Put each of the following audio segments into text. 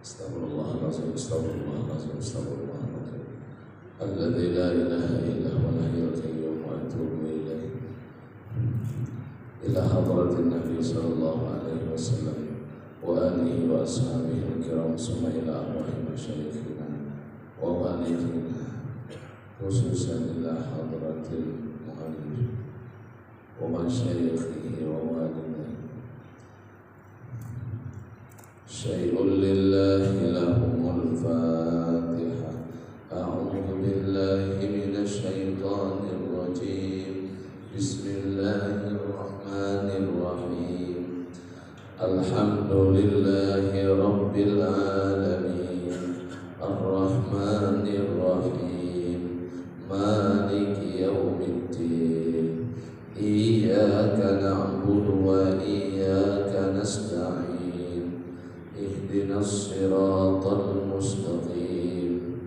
Astaghfirullahaladzim, astaghfirullahaladzim, astaghfirullahaladzim. Alladzi la ilaha illa huwal hayyul qayyum wa atubu ilaih. Ila hadratin Nabi sallallahu alaihi wasallam wa alihi wa ashabihi al-kiram, summa ila arwahi masyayikhina wa walidina, khususan ila hadratil mu'allif wa masyayikhihi wa walidina. Syai'un lillahi lahumul fatihah. A'udhu billahi minasyaitanir rajim. Bismillahirrahmanirrahim. Alhamdulillahi rabbil alamin. Ar-Rahmanir Rahim. Maliki yaumiddin. Iyyaka na'budu wa iyyaka nasta'in. Ihdinas siratal mustaqim.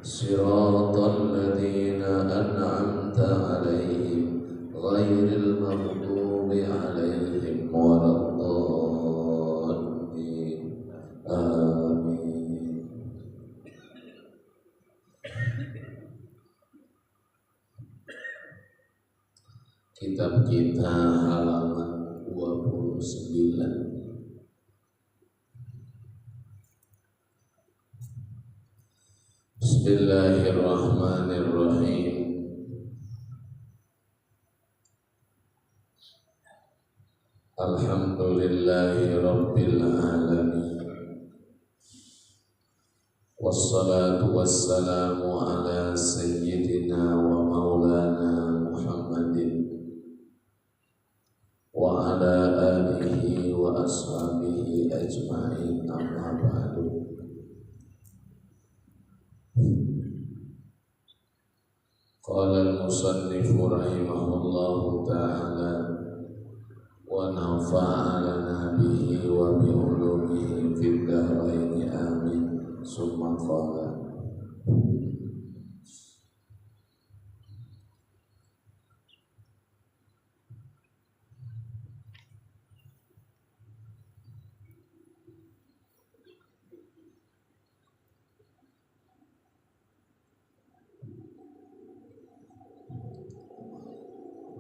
Siratal ladzina an'amta 'alaihim ghairil maghdubi 'alaihim waladdallin. Amin. Kitab kita halaman 29. Bismillahirrahmanirrahim. Alhamdulillahi rabbil alamin. Wassalatu wassalamu ala sayyidina wa maulana Muhammadin wa ala alihi wa ashabihi ajma'in, amma ba'du. Qala al-musannifu rahimahullahu ta'ala wa nafa'alana bihi wa bi'ulumihi fid dharaini amin. Summa qala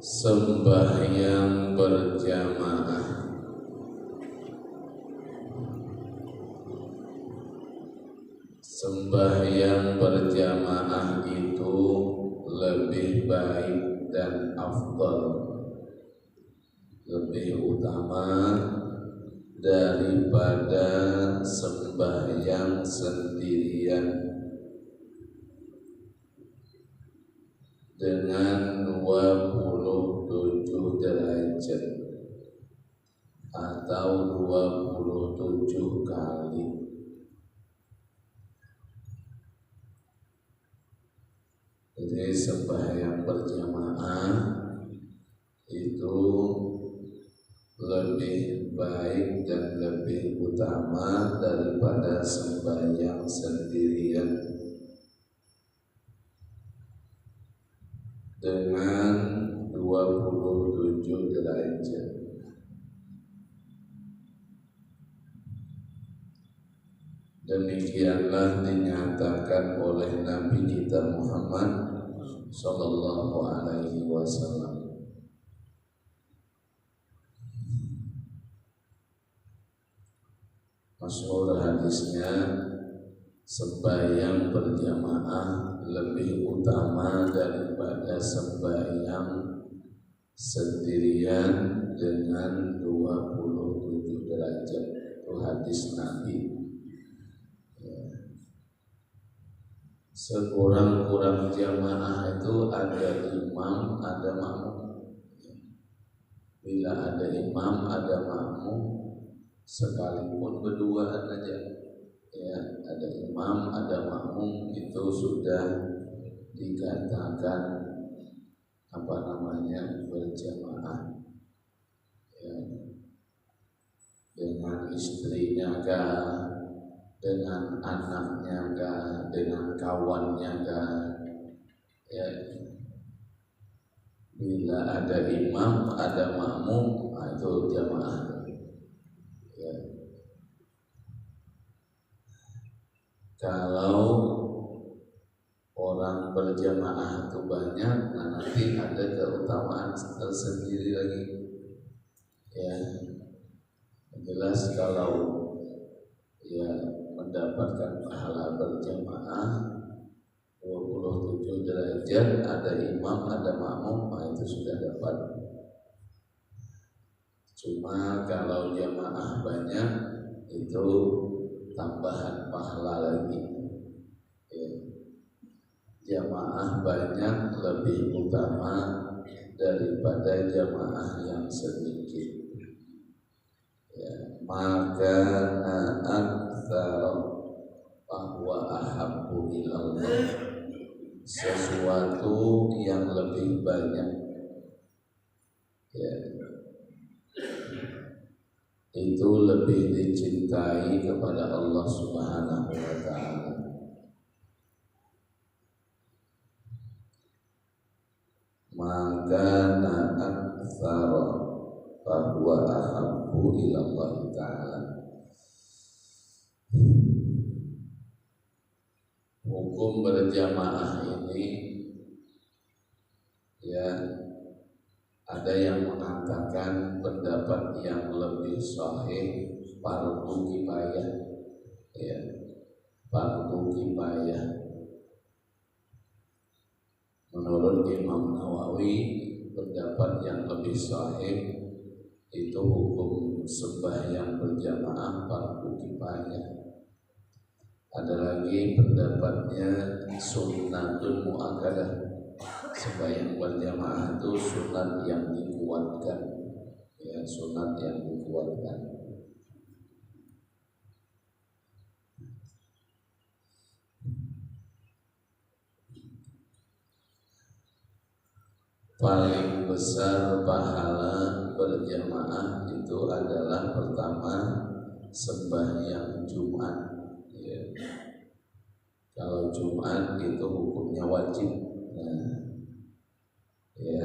sembahyang berjamaah. Sembahyang berjamaah itu lebih baik dan afdal, lebih utama daripada sembahyang sendirian dengan 27 derajat atau 27 kali. Jadi sembahyang berjamaah itu lebih baik dan lebih utama daripada sembahyang sendirian dengan 27 derajat. Demikianlah dinyatakan oleh Nabi kita Muhammad sallallahu alaihi wasallam. Masyhur hadisnya, sembahyang berjamaah lebih utama daripada sembahyang sendirian dengan 27 derajat. Itu hadis Nabi. Sekurang-kurang jamaah itu ada imam, ada makmum. Bila ada imam, ada makmum, sekalipun berduaan aja, ya, ada imam, ada makmum, itu sudah dikatakan berjamaah, ya, dengan istrinya kah, dengan anaknya kah, dengan kawannya kah, ya. Bila ada imam, ada makmum, itu jamaah, ya. Kalau orang berjamaah itu banyak, nah nanti ada keutamaan tersendiri lagi. Ya, jelas kalau ya mendapatkan pahala berjamaah 27 derajat, ada imam, ada makmum, nah itu sudah dapat. Cuma kalau jamaah banyak itu tambahan pahala lagi. Ya. Jamaah banyak lebih utama daripada jamaah yang sedikit. Ya. Maka aktsara bahwa ahabbu ilallah, sesuatu yang lebih banyak, ya, itu lebih dicintai kepada Allah Subhanahu wa ta'ala. Maka aktsara bahwa ahabbu ilallah ta'ala. Hukum berjamaah ini, ya, ada yang mengatakan pendapat yang lebih sahih fardu kifayah, ya, fardu kifayah. Menurut Imam Nawawi, pendapat yang lebih sahih itu hukum sembahyang berjamaah fardu kifayah. Ada lagi pendapatnya sunnatun muakkadah, sembahyang berjamaah itu sunat yang dikuatkan, ya, sunat yang dikuatkan. Paling besar pahala berjamaah itu adalah pertama sembahyang Jumat. Ya. Kalau Jumat itu hukumnya wajib. Nah, ya,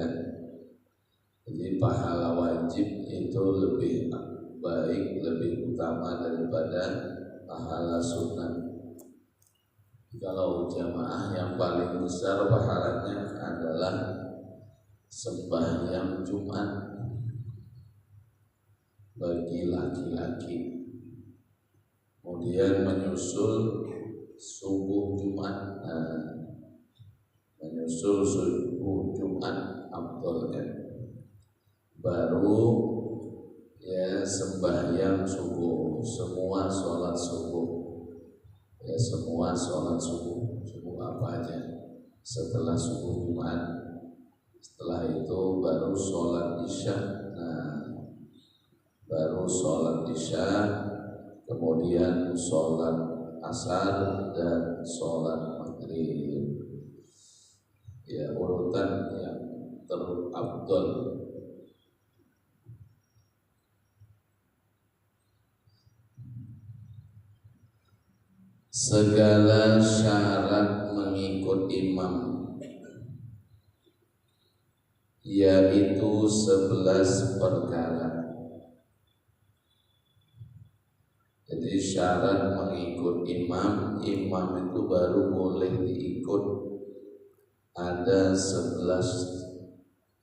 jadi pahala wajib itu lebih baik, lebih utama daripada pahala sunat. Kalau jamaah yang paling besar pahalanya adalah sembahyang Jumat bagi laki-laki, kemudian menyusul subuh Jumat. Menyusul subuh Jumat afdalnya, baru ya sembahyang subuh, semua sholat subuh, ya semua sholat subuh, subuh apa aja setelah subuh Jumat. Setelah itu baru sholat isya. Nah, baru sholat isya, kemudian sholat asar dan sholat maghrib. Ya, urutan yang terafdal. Segala syarat mengikut imam, yaitu 11 perkara. Jadi syarat mengikut imam, imam itu baru boleh diikut ada 11,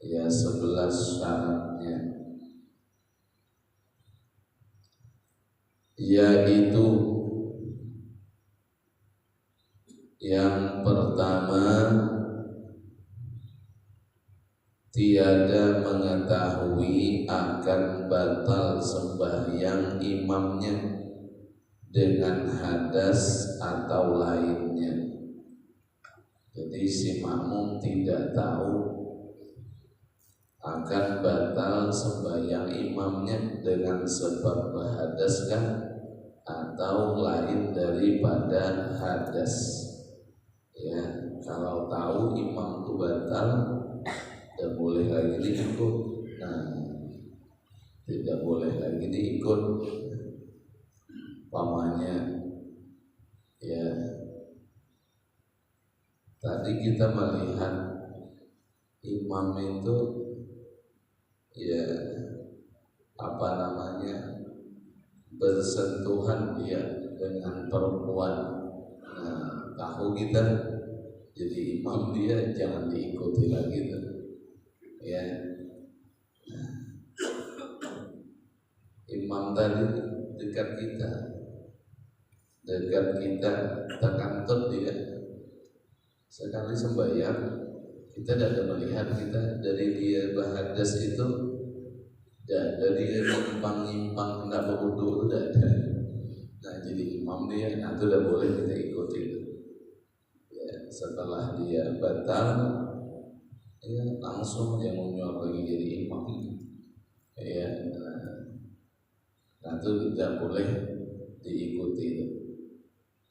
ya 11 syaratnya, yaitu yang pertama, tiada mengetahui akan batal sembahyang imamnya dengan hadas atau lainnya. Jadi si makmum tidak tahu akan batal sembahyang imamnya dengan sebab hadas kan atau lain daripada hadas. Ya, kalau tahu imam itu batal, tidak boleh lagi diikut. Nah, tidak boleh lagi diikut. Pamannya, ya, tadi kita melihat imam itu, ya, apa namanya, bersentuhan dia dengan perempuan. tahu kita jadi imam dia, jangan diikuti lagi tuh. Ya, imam tadi dekat kita, terkantut dia. Sekali sembahyang kita tidak melihat kita dari dia bahadas itu, dari dia nyimpang hendak berwudu itu tidak ada. Nah jadi imam dia, nah itu tidak boleh kita ikuti. Ya, setelah dia batal, ya langsung dia menyuap lagi jadi imam. Ya, nah itu tidak boleh diikuti.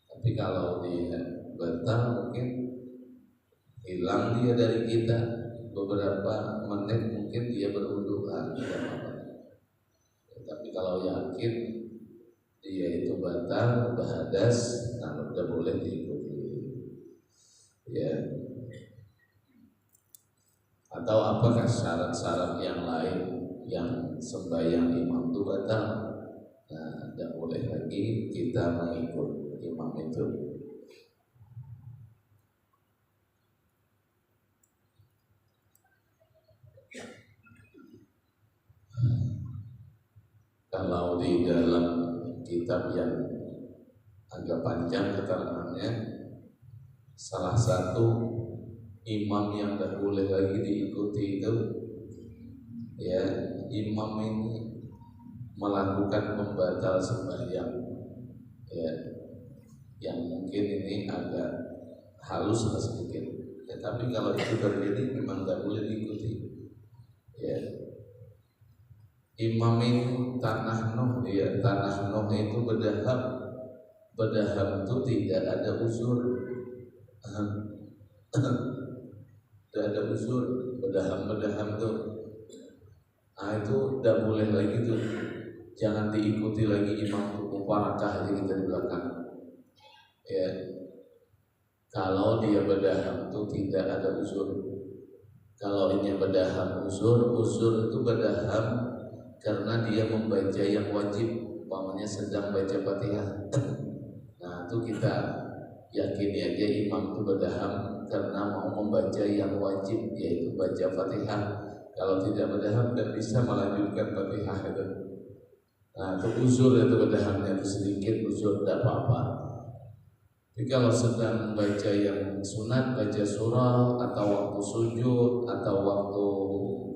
Tapi kalau dia batal, mungkin hilang dia dari kita beberapa menit, mungkin dia berwudu tidak apa-apa. Tapi kalau yakin dia itu batal, bahadas, nah tidak boleh diikuti. Ya. Atau apakah syarat-syarat yang lain yang sembahyang imam itu batal? Nah, tidak boleh lagi kita mengikut imam itu. Kalau di dalam kitab yang agak panjang keterangannya, salah satu imam yang tidak boleh lagi diikuti itu, ya, imam ini melakukan pembatal sembahyang, ya, yang mungkin ini agak halus sedikit. Ya, tapi kalau itu terjadi memang tidak boleh diikuti. Ya, imam ini tanah Nuh, dia tanah Nuh itu berdahab itu tidak ada uzur. Tidak ada uzur, berdaham tuh. Nah itu tidak boleh lagi tuh. Jangan diikuti lagi imam muparakah aja kita di belakang. Ya, kalau dia berdaham itu tidak ada uzur. Kalau ini berdaham uzur itu berdaham karena dia membaca yang wajib, umpamanya sedang baca Fatihah. Nah itu kita yakini aja imam itu berdaham karena mau membaca yang wajib, yaitu baca Fatihah. Kalau tidak berdaham tidak bisa melanjutkan Fatihah itu. Nah itu uzur, itu berdahamnya itu sedikit uzur, tidak apa-apa. Tapi kalau sedang membaca yang sunat, baca surah atau waktu sujud atau waktu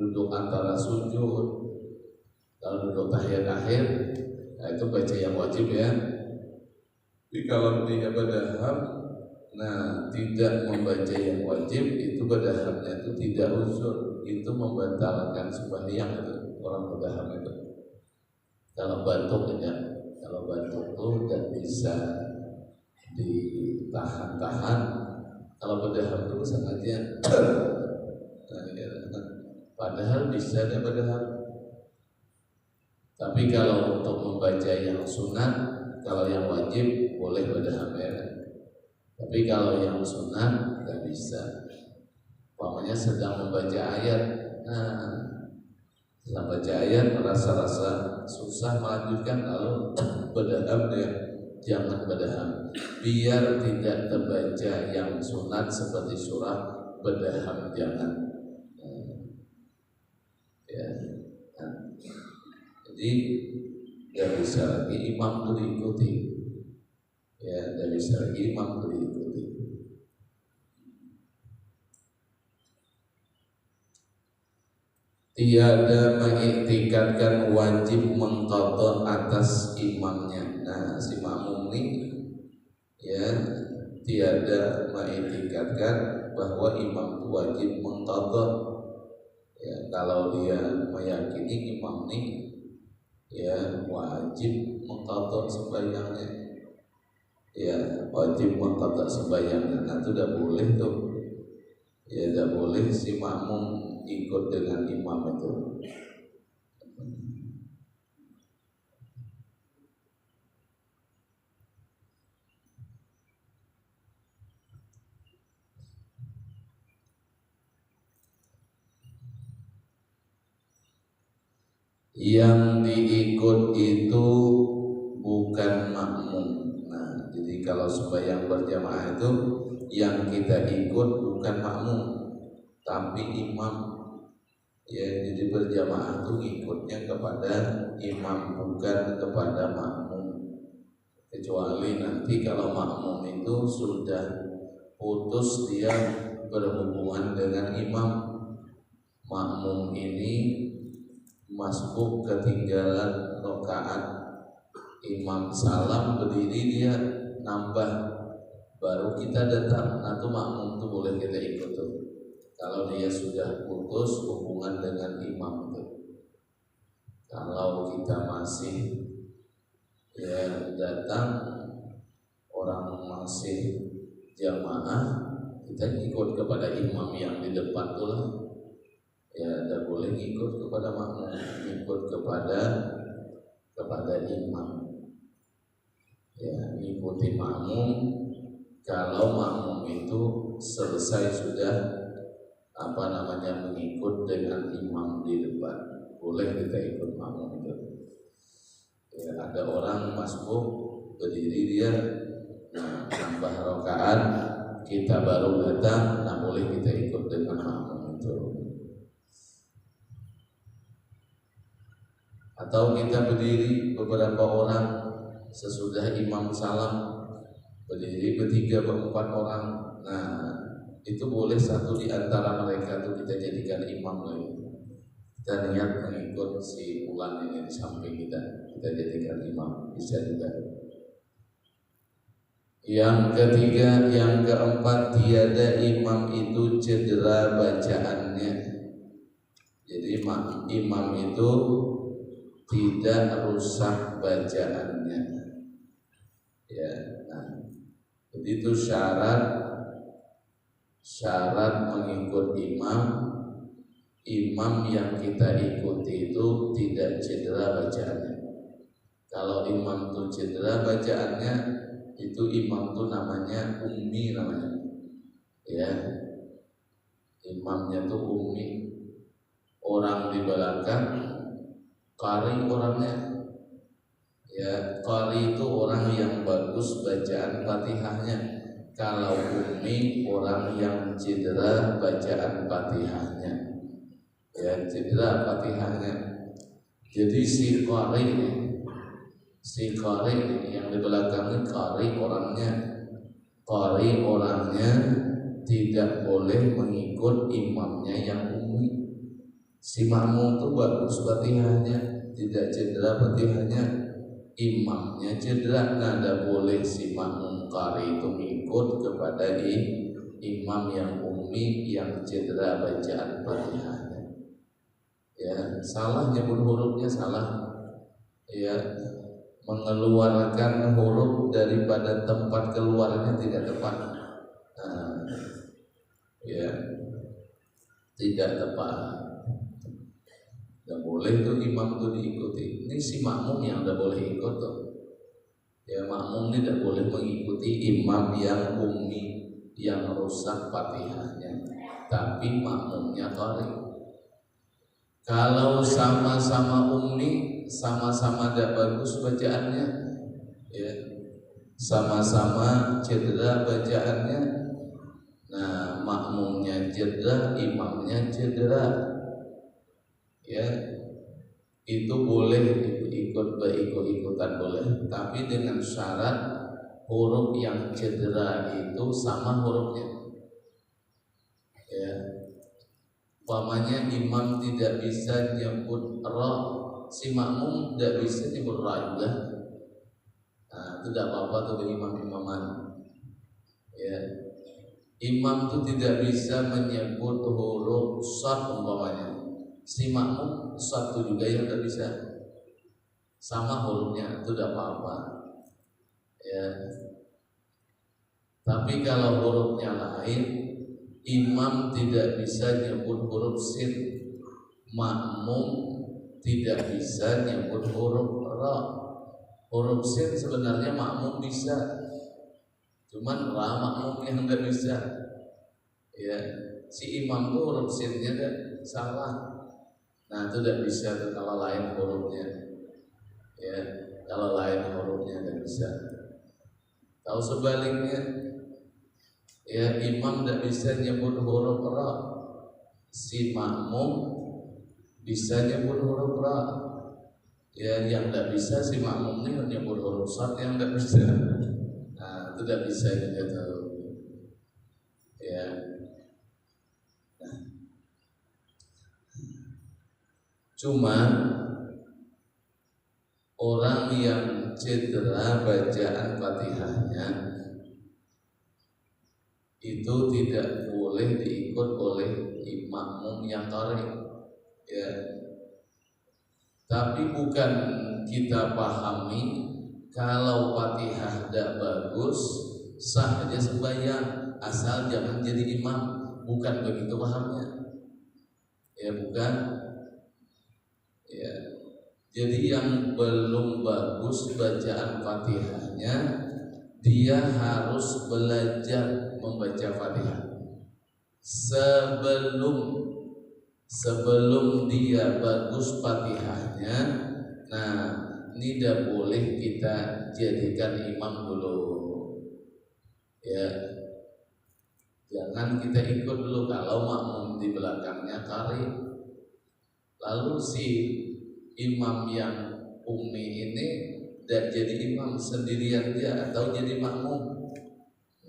duduk antara sujud, kalau duduk tahiyat akhir, nah itu baca yang wajib ya. Tapi kalau dia berdaham, nah tidak membaca yang wajib, itu berdahamnya itu tidak uzur, itu membatalkan sembahyang itu orang berdaham itu. Kalau batuk tidak, kalau batuk itu tidak bisa ditahan-tahan. Kalau berdaham itu sengaja, padahal bisa dia berdaham. Tapi kalau untuk membaca yang sunat, kalau yang wajib boleh berdaham ya. Tapi kalau yang sunat tidak bisa. Umpamanya sedang membaca ayat, sedang baca ayat merasa-rasa susah melanjutkan, lalu berdaham ya, jangan berdaham. Biar tidak terbaca yang sunat seperti surah, berdaham jangan. Ya. Jadi tidak bisa lagi imam itu diikuti. Ya, tidak bisa lagi imam itu diikuti. Tiada mengiktikadkan wajib mengqadha atas imamnya. Nah, si makmum ini ya tiada mengiktikadkan bahwa imam itu wajib mengqadha. Ya, kalau dia meyakini imam ini ya wajib mengqadha sembahyangnya, ya wajib mengqadha sembahyangnya, nah itu tidak boleh tuh. Ya tidak boleh si makmum ikut dengan imam itu. Yang diikut itu bukan makmum. Nah, jadi kalau sembahyang berjamaah itu yang kita ikut bukan makmum tapi imam. Ya, jadi berjamaah itu ikutnya kepada imam bukan kepada makmum. Kecuali nanti kalau makmum itu sudah putus dia berhubungan dengan imam. Makmum ini masbuk ketinggalan rakaat, imam salam berdiri dia nambah, baru kita datang. Nah itu makmum itu boleh kita ikut tuh. Kalau dia sudah putus hubungan dengan imam itu. Kalau kita masih ya datang, orang masih jamaah, kita ikut kepada imam yang di depan tuh lah. Ya tidak boleh ikut kepada makmum, ikut kepada imam. Ya, ikuti makmum kalau makmum itu selesai sudah mengikut dengan imam di depan, boleh kita ikut makmum itu. Ya, ada orang masbuk berdiri dia nambah rakaat, kita baru datang, nah boleh kita ikut dengan makmum itu. Atau kita berdiri beberapa orang sesudah imam salam, berdiri bertiga berempat orang, nah itu boleh satu di antara mereka itu kita jadikan imam lagi. Kita niat mengikut si fulan ini di samping kita jadikan imam, bisa juga. Yang ketiga, yang keempat, tiada imam itu cedera bacaannya. Jadi imam itu tidak rusak bacaannya. Ya, nah, jadi itu syarat mengikut imam yang kita ikuti itu tidak cedera bacaannya. Kalau imam itu cedera bacaannya, itu imam itu namanya ummi namanya. Ya, imamnya itu ummi, orang di belakang qari orangnya. Ya, qari itu orang yang bagus bacaan Fatihahnya. Kalau ummi orang yang cedera bacaan Fatihahnya. Ya, cedera Fatihahnya. Jadi si qari yang di belakang ini qari orangnya tidak boleh mengikut imamnya yang ummi. Si makmum itu bagus Fatihahnya, tidak cedera Fatihahnya, imamnya cedera, nada boleh si makmum qari itu mengikut kepada imam yang ummi yang cedera bacaan Fatihahnya. Ya, salah nyebut hurufnya salah. Ya, mengeluarkan huruf daripada tempat keluarnya tidak tepat. Ya, tidak tepat. Tidak boleh tuh imam itu diikuti. Ini si makmum yang tidak boleh ikut tuh. Ya, makmum ini tidak boleh mengikuti imam yang ummi yang rusak Fatihahnya, tapi makmumnya qari. Kalau sama-sama ummi, sama-sama tidak bagus bacaannya, ya, sama-sama cedera bacaannya, nah makmumnya cedera, imamnya cedera. Ya, itu boleh ikut-ikutan boleh, tapi dengan syarat huruf yang cedera itu sama hurufnya. Ya, umpamanya imam tidak bisa nyebut ra, si makmum tidak bisa nyebut ra juga. Nah, itu tidak apa-apa tuh imam-imaman. Ya, imam itu tidak bisa menyebut huruf shad umpamanya. Si makmum satu juga yang tidak bisa, sama hurufnya, itu tidak apa-apa. Ya. Tapi kalau hurufnya lain, imam tidak bisa nyebut huruf sin, makmum tidak bisa nyebut huruf ra. Huruf sin sebenarnya makmum bisa, cuman ra makmum yang tidak bisa. Ya, si imam itu huruf sinnya salah. Nah itu tidak bisa tuh kalau lain hurufnya. Ya, kalau lain hurufnya tidak bisa. Tahu sebaliknya, ya imam tidak bisa nyebut huruf ra, si makmum bisa nyebut huruf ra. Ya yang tidak bisa si makmum ini nyebut huruf sad yang tidak bisa. Nah itu tidak bisa juga tahu. Ya. Nah. Cuma orang yang cedera bacaan Fatihahnya itu tidak boleh diikut oleh makmum yang qari, ya. Tapi bukan kita pahami kalau Fatihah tidak bagus sah aja sembahyang asal jangan jadi imam, bukan begitu pahamnya, ya bukan, ya. Jadi yang belum bagus bacaan Fatihahnya, dia harus belajar membaca Fatihah sebelum dia bagus Fatihahnya. Nah ini tidak boleh kita jadikan imam dulu, ya. Jangan kita ikut dulu kalau makmum di belakangnya qari. Lalu si imam yang ummi ini dan jadi imam sendirian dia atau jadi makmum.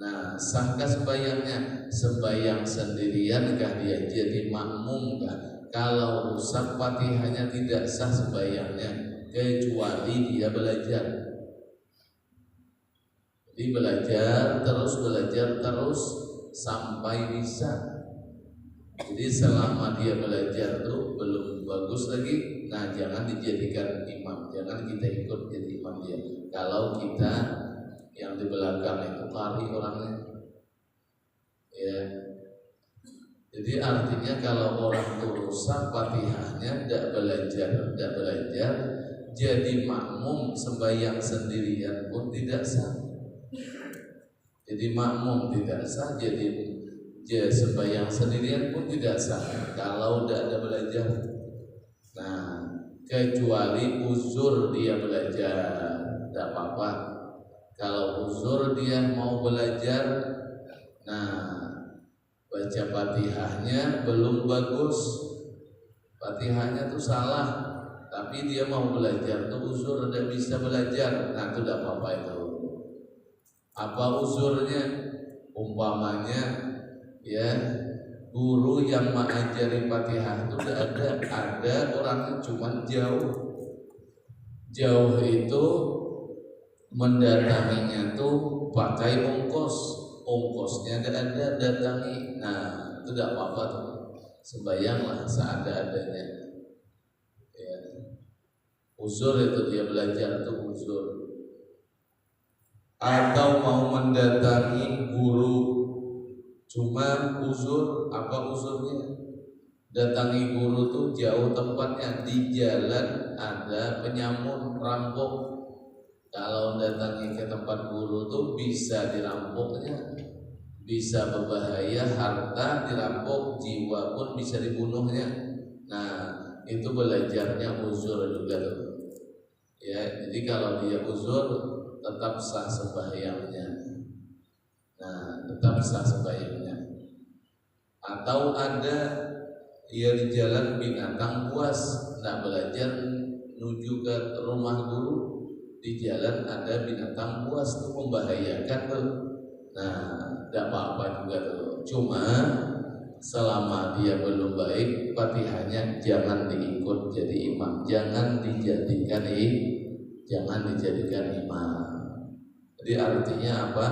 Nah, sahkah sembahyangnya? Sembahyang sendirian kah dia jadi makmum kah? Kalau rusak Fatihahnya tidak sah sembahyangnya kecuali dia belajar. Jadi belajar terus sampai bisa. Jadi selama dia belajar tuh belum bagus lagi, nah jangan dijadikan imam, jangan kita ikut jadi imam dia. Kalau kita yang di belakang itu qari orangnya, ya. Jadi artinya kalau orang itu rusak Fatihahnya, tidak belajar, jadi makmum sembahyang sendirian pun tidak sah. Jadi makmum tidak sah, jadi sembahyang sendirian pun tidak sah kalau tidak ada belajar. Nah, kecuali uzur dia belajar, tidak apa-apa. Kalau uzur dia mau belajar, nah baca Fatihahnya belum bagus, Fatihahnya tuh salah, tapi dia mau belajar tuh uzur, tidak bisa belajar, nah itu tidak apa-apa itu. Apa uzurnya? Umpamanya, ya, guru yang mengajari Fatihah itu ada orangnya cuma jauh itu mendatanginya tuh pakai ongkosnya ada datangi. Nah itu tidak apa-apa tuh, sembahyanglah seadanya, ya. Uzur itu dia belajar tuh uzur. Atau mau mendatangi guru cuma uzur, apa uzurnya? Datangi guru tuh jauh tempatnya, di jalan ada penyamun rampok. Kalau datangi ke tempat guru tuh bisa dirampoknya, bisa berbahaya, harta dirampok, jiwa pun bisa dibunuhnya. Nah itu belajarnya uzur juga tuh, ya. Jadi kalau dia uzur tetap sah sembahyangnya. Nah, tetap sah sembahyangnya. Atau ada dia di jalan binatang buas, nak belajar menuju ke rumah guru, di jalan ada binatang buas tuh membahayakan tuh. Nah, tidak apa-apa juga tuh. Cuma selama dia belum baik, Fatihahnya jangan diikut jadi imam, jangan dijadikan imam. Jadi artinya apa?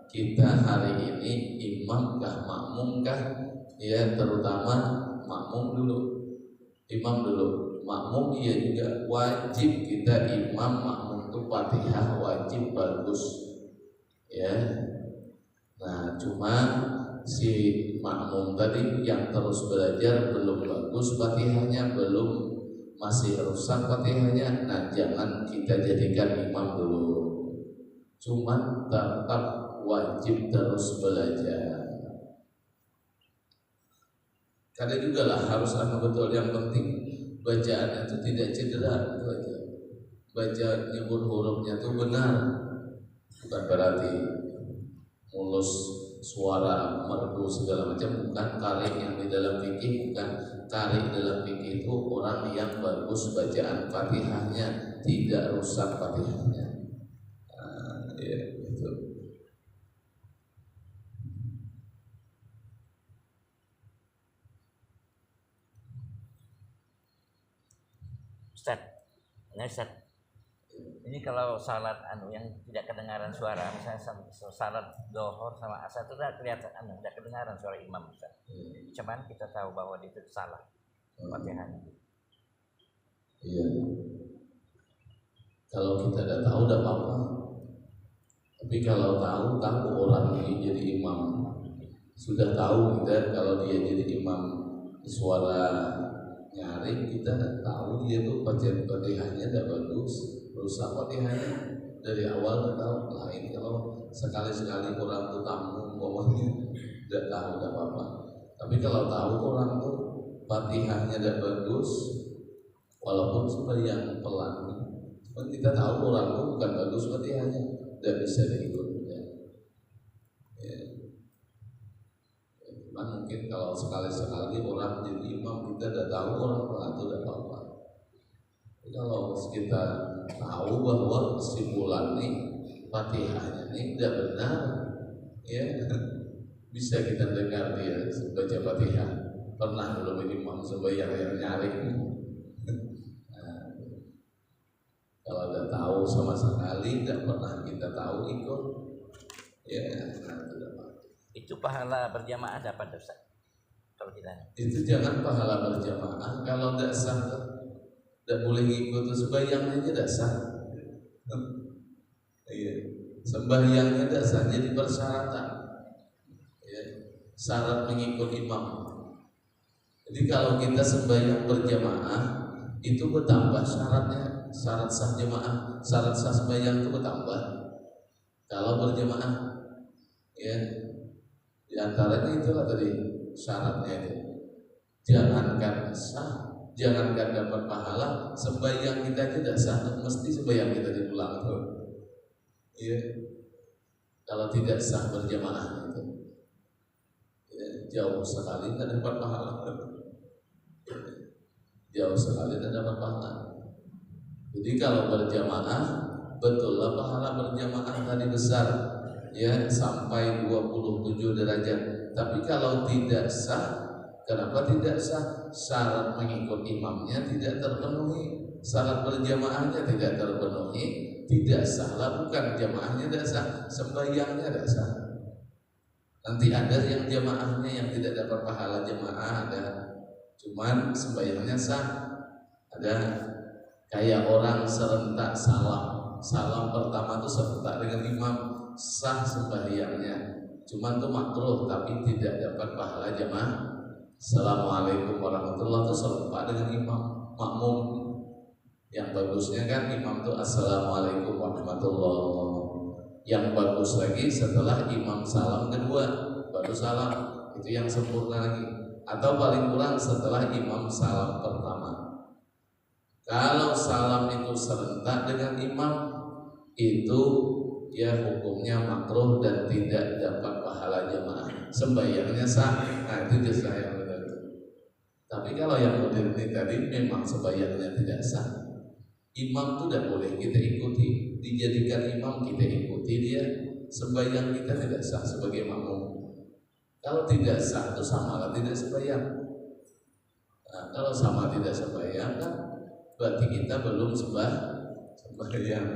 Kita hari ini imam kah makmum kah? Ya terutama makmum dulu, imam dulu. Makmum iya juga wajib kita imam makmum itu Fatihah wajib bagus, ya. Nah cuma si makmum tadi yang terus belajar belum bagus Fatihahnya, masih rusak Fatihahnya, nah jangan kita jadikan imam dulu. Cuma tetap wajib terus belajar. Karena juga lah harus betul, yang penting bacaannya itu tidak cedera, itu aja. Baca nyebut hurufnya itu benar. bukan berarti mulus suara merdu segala macam, bukan. Tarik yang di dalam fikih bukan. Tarik dalam fikih itu orang yang bagus bacaan Fatihahnya, tidak rusak Fatihahnya. Ya, itu. Ustaz, ini kalau salat yang tidak kedengaran suara, misalnya salat dohor sama asar itu tidak kelihatan tidak kedengaran suara imam, Ustaz. Cuman kita tahu bahwa itu salah Fatihahnya. Iya. Kalau kita tidak tahu tidak apa-apa. Tapi kalau tahu orang ini jadi imam, sudah tahu kita kalau dia jadi imam suara nyaring, kita tahu dia tuh bacaan Fatihahnya tidak bagus, rusak Fatihahnya dari awal. Tahu lain kalau sekali-sekali orang tuh tamu umpamanya tidak tahu tidak apa-apa. Tapi kalau tahu orang tuh Fatihahnya tidak bagus, walaupun sembahyang pelan, cuma kita tahu orang tuh bukan bagus Fatihahnya, tidak bisa diikut. Mungkin kalau sekali-sekali orang jadi imam kita tidak tahu orang itu tidak apa-apa. Kalau kita tahu bahwa kesimpulan nih Fatihahnya ini tidak benar, ya bisa kita dengar dia baca Fatihah. Pernah belum imam sembahyang yang nyaring? Kalau tidak tahu sama sekali, tidak pernah kita tahu ikut, ya itu pahala berjamaah dapat dosa. Kalau kita itu jangan pahala berjamaah, kalau tidak sah, tidak boleh ikut sembahyangnya tidak sah. Iya, sembahyangnya tidak sah, jadi persyaratan. Ya, syarat mengikut imam. Jadi kalau kita sembahyang berjamaah itu bertambah syaratnya, syarat sah jamaah, syarat sah sembahyang itu bertambah. Kalau berjamaah, ya. Di antaranya itulah tadi syaratnya itu. Jangankan sah, jangankan dapat pahala, sembahyang kita tidak sah, mesti sembahyang kita diulang tuh. Iya. Kalau tidak sah berjamaah itu, ya, jauh sekali tidak dapat pahala. Jauh sekali tidak dapat pahala. Jadi kalau berjamaah, betullah pahala berjamaah tadi besar. Ya, sampai 27 derajat. Tapi kalau tidak sah, kenapa tidak sah? Syarat mengikut imamnya tidak terpenuhi, syarat berjamaahnya tidak terpenuhi, tidak sah lah. Bukan jamaahnya tidak sah, sembahyangnya tidak sah. Nanti ada yang jamaahnya yang tidak dapat pahala jamaah, ada, cuman sembahyangnya sah. Ada kayak orang serentak salam pertama itu serentak dengan imam, sah sembahyangnya, cuman tuh makruh tapi tidak dapat pahala jamaah. Assalamualaikum warahmatullahi wabarakatuh serentak dengan imam makmum. Yang bagusnya kan imam tuh assalamualaikum warahmatullahi wabarakatuh. Yang bagus lagi setelah imam salam kedua baru salam, itu yang sempurna lagi. Atau paling kurang setelah imam salam pertama. Kalau salam itu serentak dengan imam, itu ya hukumnya makruh dan tidak dapat pahala jamaah. Sembahyangnya sah, nah itu jasa yang benar. Tapi kalau yang modern ini tadi memang sembahyangnya tidak sah, imam itu tidak boleh kita ikuti, dijadikan imam kita ikuti dia, sembahyang kita tidak sah sebagai makmum. Kalau tidak sah itu samalah tidak sembahyang. Nah, kalau sama tidak sembahyang kan berarti kita belum sembahyang.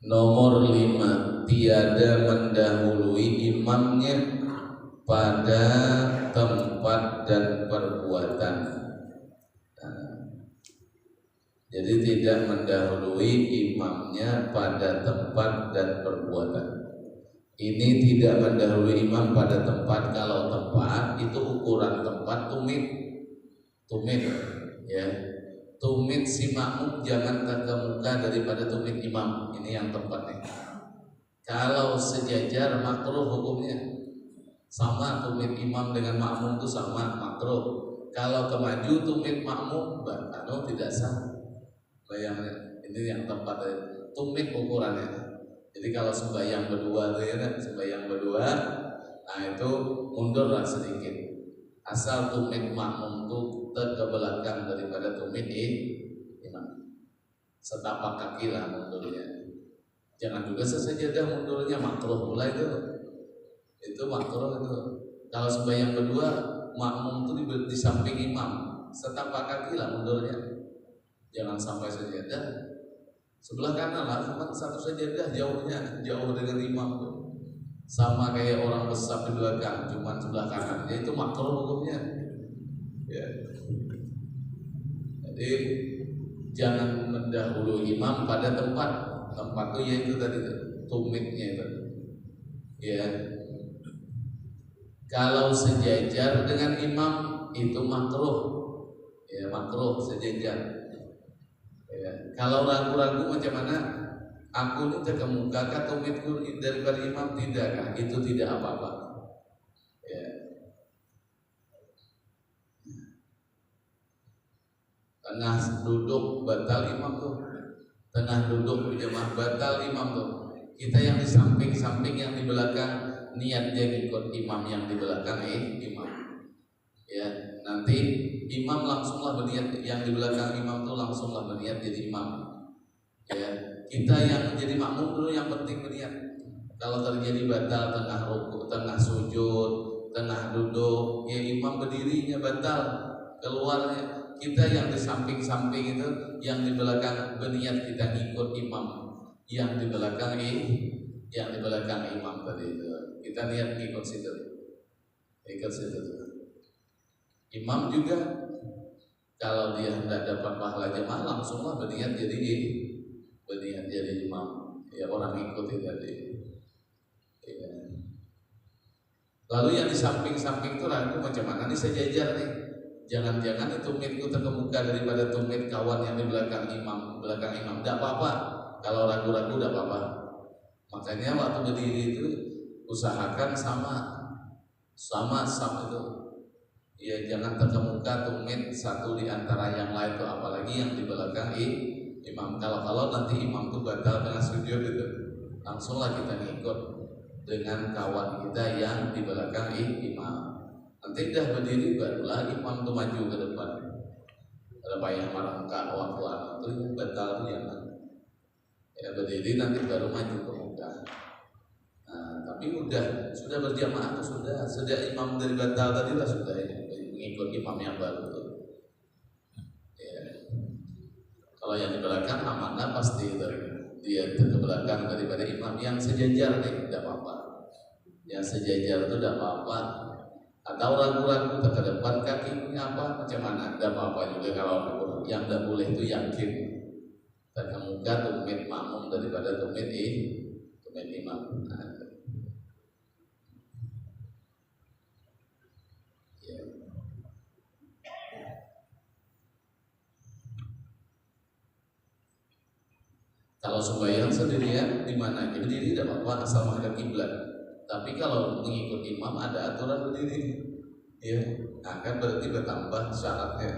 Nomor 5, tiada mendahului imamnya pada tempat dan perbuatan. Jadi tidak mendahului imamnya pada tempat dan perbuatan. Ini tidak mendahului imam pada tempat. Kalau tempat itu ukuran tempat tumit, ya. Tumit si makmum jangan ke muka daripada tumit imam. Ini yang tempatnya. Kalau sejajar makruh hukumnya. Sama tumit imam dengan makmum itu sama makruh. Kalau kemaju tumit makmum tidak sah. Bayangnya ini yang tepat ya. Tumit ukurannya. Jadi kalau sembahyang berdua tuh ya, sembahyang berdua, nah itu mundurlah sedikit. Asal tumit makmum tuh ke belakang daripada tumit imam. Setapak kaki lah mundurnya. Jangan juga sesajadah mundurnya, makruh mulai itu makruh itu. Kalau sembahyang berdua, makmum itu di samping imam, setapak kaki lah mundurnya. Jangan sampai sajadah sebelah kanan lah, cuma satu sajadah jauhnya, jauh dengan imam tuh. Sama kayak orang besar di belakang, cuma sebelah kanan, itu makruh hukumnya. Ya. Jadi jangan mendahului imam pada tempat itu yaitu tadi tumitnya itu. Ya. Kalau sejajar dengan imam itu makruh. Ya, makruh sejajar. Ya. Kalau ragu-ragu macam mana? Aku ini terkemuka kah tumitku daripada imam, tidak kah? Itu tidak apa-apa. Ya. Tengah duduk batal imam tuh. Tengah duduk berjamaah batal imam tuh. Kita yang di samping yang di belakang niat dia ikut imam yang di belakang imam. Ya, nanti imam langsunglah berniat, yang di belakang imam tuh langsunglah berniat jadi imam. Ya, kita yang menjadi makmum dulu yang penting berniat. Kalau terjadi batal tengah rukuk, tengah sujud, tengah duduk, ya imam berdirinya batal, keluarnya. Kita yang di samping itu, yang di belakang berniat kita ngikut imam, yang di belakang imam tadi itu, kita niat ngikut situ. Imam juga kalau dia hendak dapat pahala jemaah langsunglah berniat jadi imam. Ya, orang ikuti tadi. Ya. Lalu yang di samping itu ragu macam mana nih sejajar nih. Jangan-jangan tumitku terkemuka daripada tumit kawan yang di belakang imam. Tidak apa-apa. Kalau ragu-ragu tidak apa-apa. Makanya waktu berdiri itu usahakan sama itu. Ya, jangan terkemuka tumit satu di antara yang lain tuh, apalagi yang di belakang imam. Kalau nanti imam tuh batal dengan sujud itu, langsunglah kita ngikut dengan kawan kita yang di belakang imam. Nanti dah berdiri barulah imam tuh maju ke depan. Ada bayang merangkak waktu itu batal tuh jangan. Ya, berdiri nanti baru maju ke muka. Nah, tapi sudah berjamaah tuh sudah imam dari batal tadi lah sudah ya, mengikut imam yang baru tuh. Ya. Kalau yang di belakang amanah pasti dia ke belakang daripada imam yang sejajar nih, tidak apa-apa. Yang sejajar itu tidak apa-apa. Atau ragu-ragu ke depan kakinya apa macam mana, tidak apa-apa juga kalau ragu. Yang tidak boleh itu yakin terkemuka tumit makmum daripada tumit imam. Ya. Kalau sembahyang sendirian di mana? Berdiri tidak apa-apa asal menghadap kiblat. Tapi kalau mengikut imam ada aturan berdiri. Ya, akan berarti bertambah syaratnya.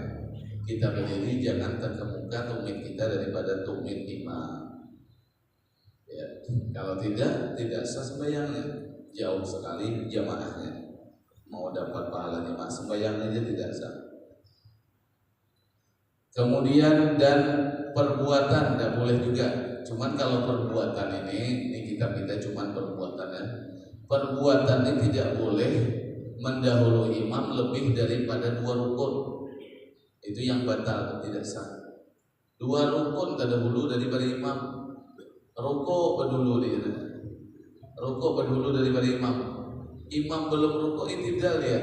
Kita berdiri jangan terkemuka tumit kita daripada tumit imam. Ya, kalau tidak sah sembahyangnya. Jauh sekali jamaahnya. Mau dapat pahala jamaah sembahyangnya aja tidak sah. Kemudian dan perbuatan tidak boleh juga. Cuman kalau perbuatan ini kita cuman perbuatannya. Perbuatan ini tidak boleh mendahului imam lebih daripada 2 rukun. Itu yang batal, tidak sah. 2 rukun terdahulu daripada imam. Rukuk berdulu daripada imam. Imam belum rukuk i'tidal dia.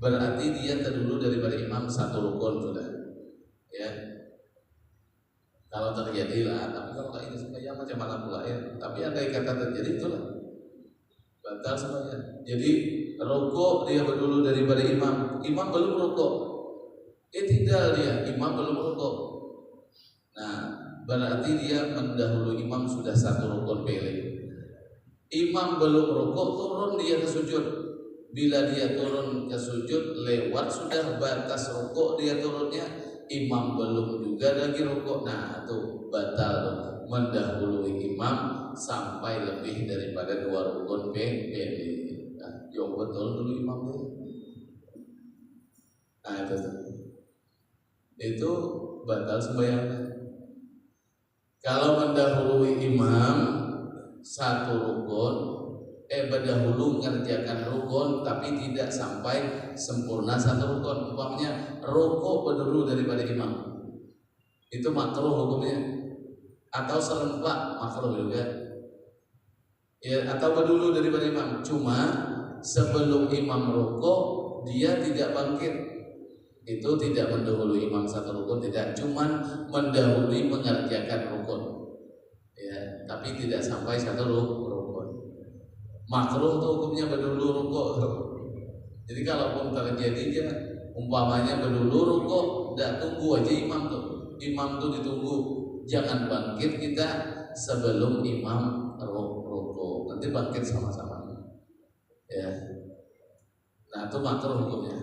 Berarti dia terdahulu daripada imam 1 rukun sudah. Ya. Kalau terjadi lah, tapi kalau ini sembahyang macam mana pula ya. Tapi andai kata terjadi itulah batal sembahyang. Jadi rukuk dia berdulu daripada imam belum rukuk. I'tidal dia, imam belum rukuk. Nah, berarti dia mendahului imam sudah 1 rukun pilih. Imam belum rukuk, turun dia ke sujud. Bila dia turun ke sujud, lewat sudah batas rukuk dia turunnya, imam belum juga lagi rukuk, nah itu batal tuh, mendahului imam sampai lebih daripada 2 rukun PPD. Nah, jauh betul dulu imam tuh. Nah itu batal sembahyangnya. Kalau mendahului imam 1 rukun, berdahulu mengerjakan rukun tapi tidak sampai sempurna 1 rukun. Umpamanya rukuk berdulu daripada imam, itu makruh hukumnya. Atau serempak makruh juga. Ya, atau berdulu daripada imam. Cuma sebelum imam rukuk dia tidak bangkit, itu tidak mendahului imam 1 rukun, tidak, cuman mendahului mengerjakan rukun. Ya, tapi tidak sampai 1 rukun. Makruh tuh hukumnya berdulu rukuk. Jadi kalaupun terjadi dia umpamanya berdulu rukuk, tidak, tunggu aja imam tuh. Imam tuh ditunggu, jangan bangkit kita sebelum imam rukuk. Nanti bangkit sama-sama. Ya. Nah, itu makruh hukumnya.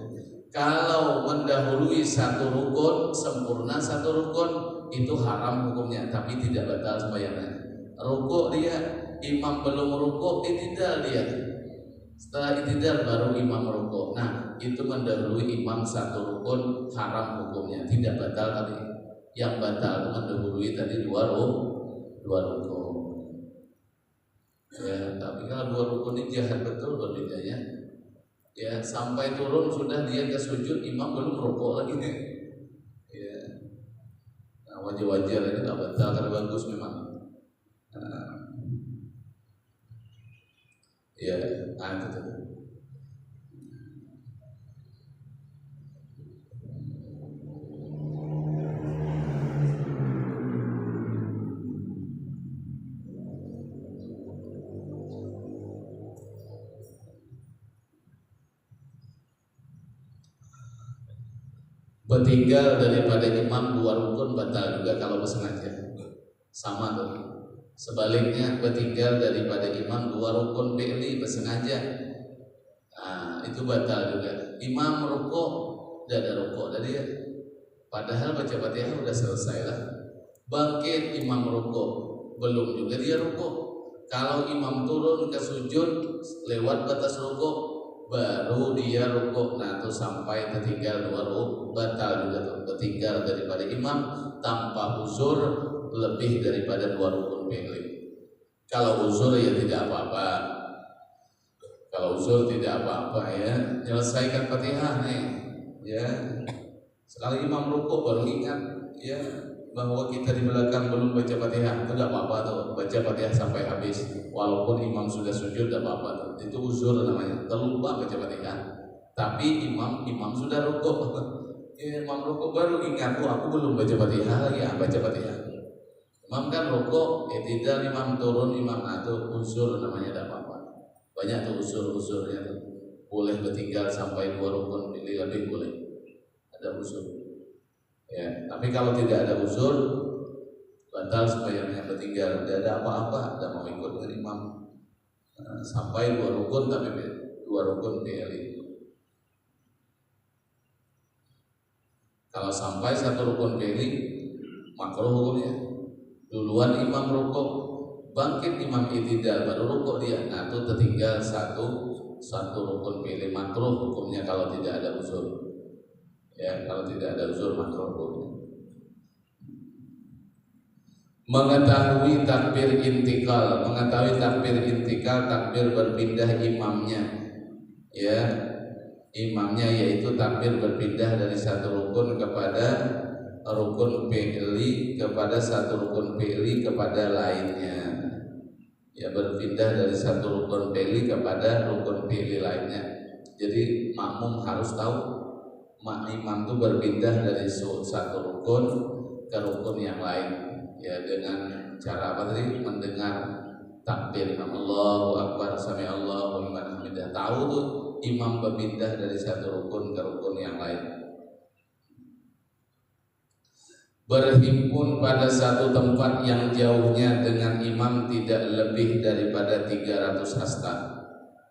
Kalau mendahului 1 rukun, sempurna 1 rukun, itu haram hukumnya, tapi tidak batal sembahyangnya. Rukuk dia, imam belum rukuk, itidal dia. Setelah itidal baru imam rukuk. Nah, itu mendahului imam 1 rukun, haram hukumnya, tidak batal tadi. Yang batal itu mendahului tadi 2 rukun. Ya, tapi kalau 2 rukun ini jahat betul berbedanya. Ya, sampai turun sudah dia ke sujud, imam belum rukuk lagi nih. Ya. Nah, wajar-wajar ini tidak batal karena bagus memang. Ya, itu. Bertinggal daripada imam 2 rukun batal juga kalau bersengaja. Sama tuh. Sebaliknya bertinggal daripada imam 2 rukun fi'li bersengaja, nah itu batal juga. Imam rukuk, tidak ada rukuk tadi ya, padahal baca Fatihah udah selesai lah. Bangkit imam rukuk, belum juga dia rukuk. Kalau imam turun ke sujud lewat batas rukuk, baru dia rukuk, nah itu sampai tertinggal 2 rukuk, batal juga tuh. Bertinggal daripada imam tanpa uzur lebih daripada 2 rukun fi'li. Kalau uzur ya tidak apa-apa. Kalau uzur tidak apa-apa ya. Menyelesaikan Fatihah nih. Ya. Sekali imam rukuk baru ingat ya bahwa kita di belakang belum baca Fatihah, itu tidak apa-apa tuh. Baca Fatihah sampai habis. Walaupun imam sudah sujud tidak apa-apa tuh. Itu uzur namanya. Terlupa baca Fatihah. Tapi imam sudah rukuk. Ya, imam rukuk baru ingat, aku belum baca Fatihah lagi, baca Fatihah. Imam kan rukuk, tidak, imam turun, imam itu uzur namanya, tidak apa-apa. Banyak tuh uzur-uzurnya tuh. Boleh bertinggal sampai 2 rukun lebih boleh. Ada uzur. Ya, tapi kalau tidak ada uzur, batal sembahyangnya bertinggal. Tidak ada apa-apa, tidak mau ikut dengan imam. Sampai 2 rukun tapi 2 rukun PLI. Kalau sampai 1 rukun PLI, makruh hukumnya. Duluan imam rukuk, bangkit imam itidal baru rukuk dia. Nah itu tertinggal satu rukun pilih, makruh hukumnya kalau tidak ada uzur. Ya, kalau tidak ada uzur makruh hukumnya. Mengetahui takbir intikal, takbir berpindah imamnya. Ya, imamnya yaitu takbir berpindah dari 1 rukun kepada rukun fi'li kepada 1 rukun fi'li kepada lainnya. Ya, berpindah dari 1 rukun fi'li kepada rukun fi'li lainnya. Jadi makmum harus tahu imam itu berpindah dari 1 rukun ke rukun yang lain. Ya, dengan cara apa tadi? Mendengar takbir Allahu Akbar, sami Allahu liman hamidah. Tahu tuh imam berpindah dari 1 rukun ke rukun yang lain. Berhimpun pada 1 tempat yang jauhnya dengan imam tidak lebih daripada 300 hasta.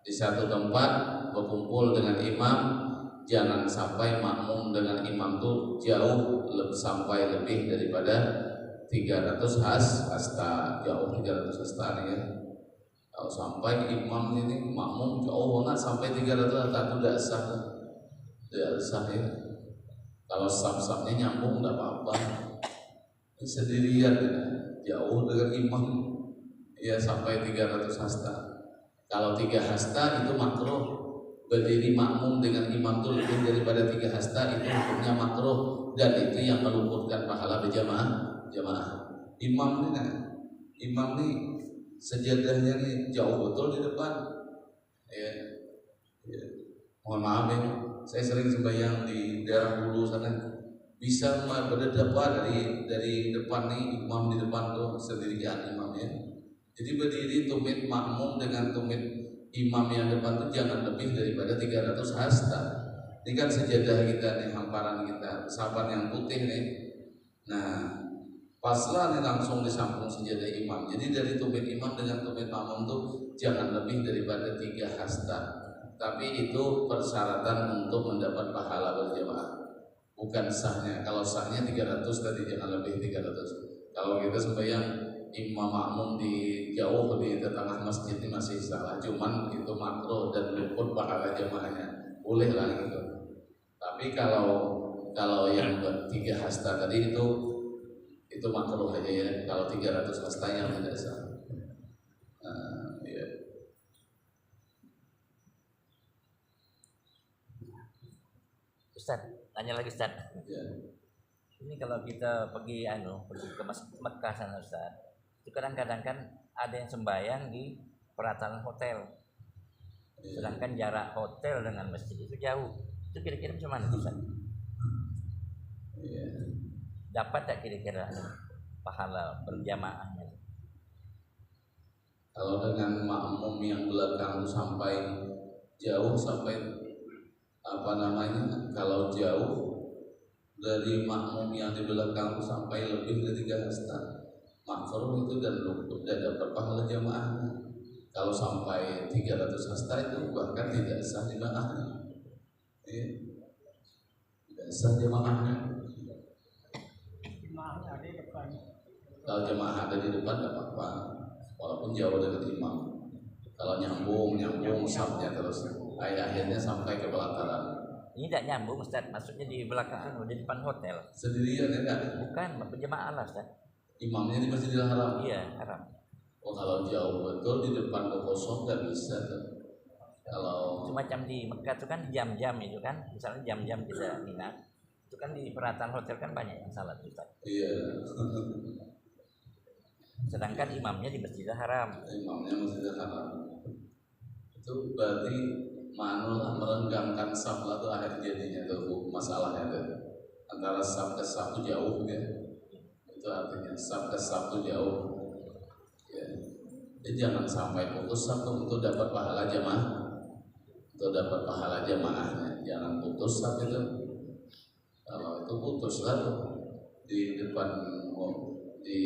Di 1 tempat berkumpul dengan imam, jangan sampai makmum dengan imam tuh jauh sampai lebih daripada 300 hasta, jauh 300 hasta nih ya. Kalau sampai imam ini makmum jauh banget sampai 300 hasta itu tidak sah, tidak sah ya. Kalau saf-safnya nyambung tidak apa-apa. Sendirian ya, jauh dengan imam ya sampai 300 hasta. Kalau 3 hasta itu makruh. Berdiri makmum dengan imam itu lebih daripada 3 hasta itu hukumnya makruh, dan itu yang meluputkan pahala berjamaah. Imam ini sejadahnya nih jauh betul di depan. Ya. Mohon maaf ya, saya sering sembahyang di daerah Hulu sana, bisa berdebat dari depan nih, imam di depan tuh sendirian imamnya. Jadi berdiri tumit makmum dengan tumit imam yang depan tuh jangan lebih daripada 300 hasta. Ini kan sejadah kita nih, hamparan kita, sahabat yang putih nih. Nah, paslah nih langsung di samping sejadah imam. Jadi dari tumit imam dengan tumit makmum tuh jangan lebih daripada 3 hasta. Tapi itu persyaratan untuk mendapat pahala berjamaah, bukan sahnya. Kalau sahnya 300 tadi, jangan lebih 300. Kalau kita sembahyang imam makmum di jauh di tengah masjid ini masih salah, cuman itu makruh dan luput pahala jamaahnya, boleh lah gitu. Tapi kalau yang 3 hasta tadi itu makruh aja ya. Kalau 300 hasta yang tidak sah. Ya. Ustaz, tanya lagi Ustaz. Ya. Ini kalau kita pergi ke Mekah sana Ustaz, itu kadang-kadang kan ada yang sembahyang di perataran hotel, sedangkan jarak hotel dengan masjid itu jauh. Itu kira-kira macam mana Ustaz? Dapat tak kira-kira pahala berjamaahnya? Kalau dengan makmum yang belakang sampai jauh, sampai kalau jauh dari makmum yang di belakang sampai lebih dari 3 hasta, makruh itu dan luput dan dapat pahala jamaahnya. Kalau sampai 300 hasta itu bahkan tidak sah jamaahnya. Tidak sah jamaahnya. Kalau jamaah ada di depan tidak apa-apa, walaupun jauh dari imam. Kalau nyambung safnya terus, akhirnya sampai ke pelataran. Ini tidak nyambung Ustaz, maksudnya di belakang di depan hotel. Sendirian ya kan? Bukan, berjamaah lah Ustaz. Imamnya di Masjidil Haram. Iya, haram. Oh, kalau jauh betul di depan kosong nggak bisa tuh. Kalau semacam di Mekah itu kan jam-jam itu kan, misalnya jam-jam kita minat, itu kan di perataran hotel kan banyak yang salat Ustaz. Iya. Sedangkan imamnya di Masjidil Haram. Imamnya Masjidil Haram. Itu berarti merenggangkan saf lah tuh akhir jadinya tuh masalahnya tuh. Antara saf ke saf tuh jauh ya. Itu artinya saf ke saf tuh jauh. Ya. Jadi jangan sampai putus saf untuk dapat pahala jamaah. Untuk dapat pahala jamaahnya, jangan putus saf itu. Kalau itu putus lah tuh di depan di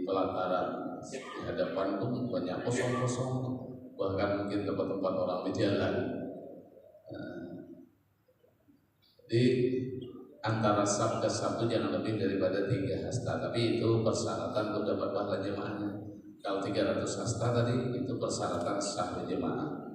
pelataran di hadapan tuh banyak kosong-kosong, bahkan mungkin tempat-tempat orang berjalan. Di antara saf ke saf itu jangan lebih daripada 3 hasta, tapi itu persyaratan untuk dapat pahala jamaahnya. Kalau 300 hasta tadi itu persyaratan sah berjamaah.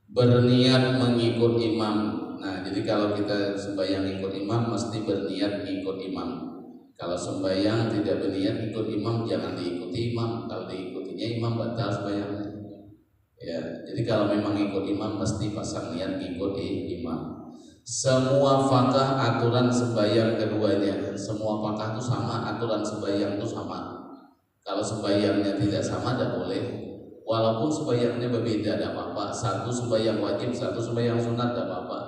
Berniat mengikut imam. Nah, jadi kalau kita sembahyang ikut imam mesti berniat ikut imam. Kalau sembahyang tidak berniat ikut imam jangan diikuti imam. Kalau diikutinya imam batal sembahyangnya. Ya, jadi kalau memang ikut imam mesti pasang niat ikuti imam. Semua fakah aturan sembahyang keduanya, semua fakah itu sama, aturan sembahyang itu sama. Kalau sembahyangnya tidak sama tidak boleh. Walaupun sembahyangnya berbeda tidak apa-apa. Satu sembahyang wajib, satu sembahyang sunat tidak apa-apa.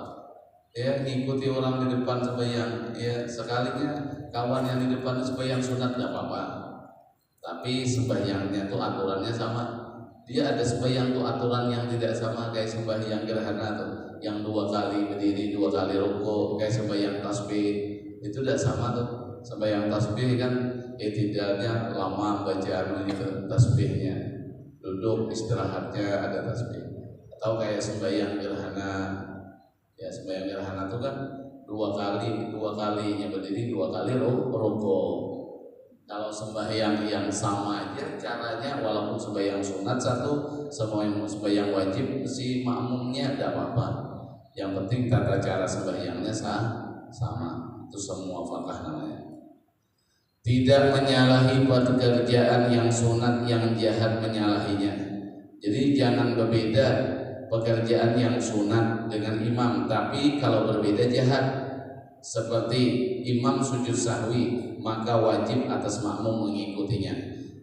Ya, ngikuti orang di depan sembahyang. Ya, sekalinya kawan yang di depan sembahyang sunat tidak apa-apa. Tapi sembahyangnya itu aturannya sama. Dia ada sembahyang tuh aturan yang tidak sama, kayak sembahyang gerhana tuh, yang 2 kali berdiri, 2 kali rukuk, kayak sembahyang tasbih. Itu tidak sama tuh. sembahyang tasbih kan i'tidalnya lama bacaan itu tasbihnya, duduk istirahatnya ada tasbih. Atau kayak sembahyang gerhana, ya sembahyang gerhana itu kan dua kalinya berdiri, 2 kali rukuk. Kalau sembahyang yang sama aja caranya, walaupun sembahyang sunat satu, sembahyang wajib si makmumnya tidak apa-apa. Yang penting tata cara sembahyangnya sama. Itu semua fakah namanya. Tidak menyalahi pekerjaan yang sunat, yang jahat menyalahinya. Jadi jangan berbeda pekerjaan yang sunat dengan imam, tapi kalau berbeda jahat. Seperti imam sujud sahwi, maka wajib atas makmum mengikutinya.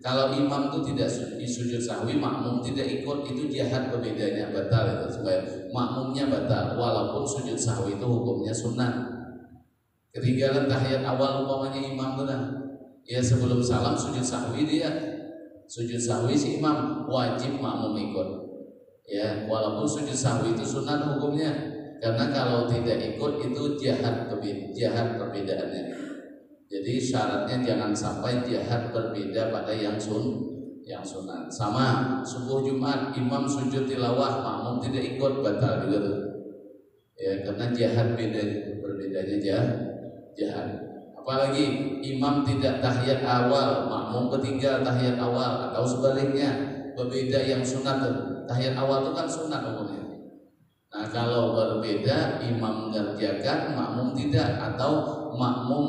Kalau imam itu tidak sujud sahwi, makmum tidak ikut, itu jahat berbedanya, batal itu supaya makmumnya batal, walaupun sujud sahwi itu hukumnya sunat. Ketinggalan tahiyat awal umpamanya imam benar, ya sebelum salam sujud sahwi dia, sujud sahwi si imam, wajib makmum ikut. Ya, walaupun sujud sahwi itu sunat hukumnya, karena kalau tidak ikut itu jahat perbedaannya. Jadi syaratnya jangan sampai jahat berbeda pada yang sunat. Sama subuh Jumat, imam sujud tilawah, makmum tidak ikut, batal juga tuh. Ya, karena jahat berbedanya jahat. Apalagi imam tidak tahiyat awal, makmum ketinggal tahiyat awal, atau sebaliknya berbeda yang sunat tuh. Tahiyat awal itu kan sunat umumnya. Nah kalau berbeda, imam mengerjakan, makmum tidak, atau makmum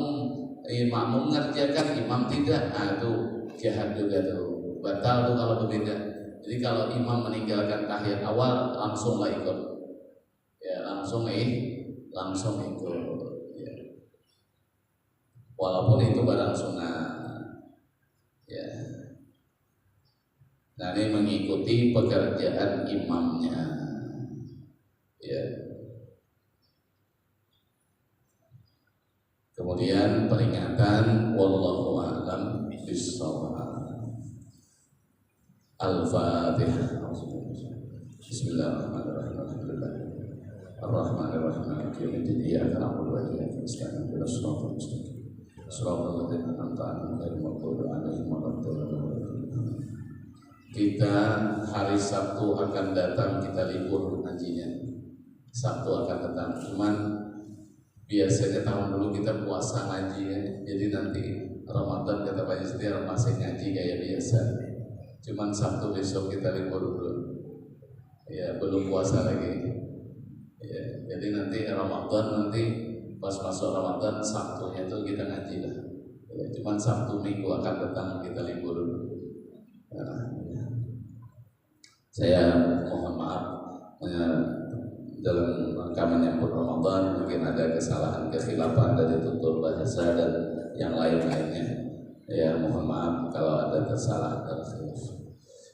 mengerjakan, imam tidak, nah itu jahat juga tuh, batal tuh kalau berbeda. Jadi kalau imam meninggalkan tahiyat awal, langsunglah ikut, ya langsung ikut, ya. Walaupun itu barang sunat, ya. Nah ini mengikuti pekerjaan imamnya, ya. Kemudian peringatan, wallahu a'lam bishawab. Al-Fatihah. Bismillahirrahmanirrahim. Ar-Rahmanir-Rahim. Maliki yaumiddin. Iyyaka na'budu wa iyyaka nasta'in. Ihdinas siratal mustaqim. Shiratal ladzina an'amta 'alaihim ghairil maghdubi 'alaihim waladdallin. Kita hari Sabtu akan datang, kita libur ngajinya. Sabtu akan datang, cuman biasanya tahun dulu kita puasa ngaji ya. Jadi nanti Ramadan kata Pak Yustir masih ngaji kayak biasa. Cuman Sabtu besok kita libur dulu. Ya, belum puasa lagi. Ya, jadi nanti Ramadan, nanti pas masuk Ramadan Sabtunya itu kita ngaji lah. Ya, cuman Sabtu Minggu akan datang kita libur dulu. Nah, saya mohon maaf dalam rangka menyambut Ramadan mungkin ada kesalahan kekhilafan dari tutur bahasa dan yang lain-lainnya. Ya mohon maaf kalau ada kesalahan dan khilaf.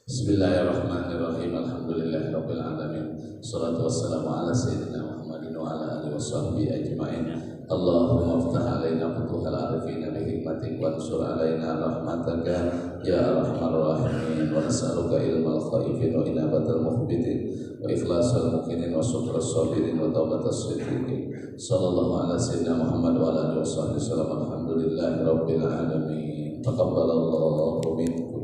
Bismillahirrahmanirrahim. Alhamdulillahirabbil alamin. Shalatu wassalamu ala sayyidina Muhammadin wa ala alihi washabbihi ajmain. Allahumma iftah alaina futuhal arifin bi hikmatik wa ansur alaina rahmataka ya arhamar rahimin. Wa nas'aluka ilmal khaifin wa inabatal mukhbitin wa ikhlasul mukminin wa syukras sabirin wa taubatas siddiqin. Sallallahu ala sayyidina Muhammad wa ala alihi washabbihi sallam. Alhamdulillahi rabbil alamin. Taqabbalallahu minkum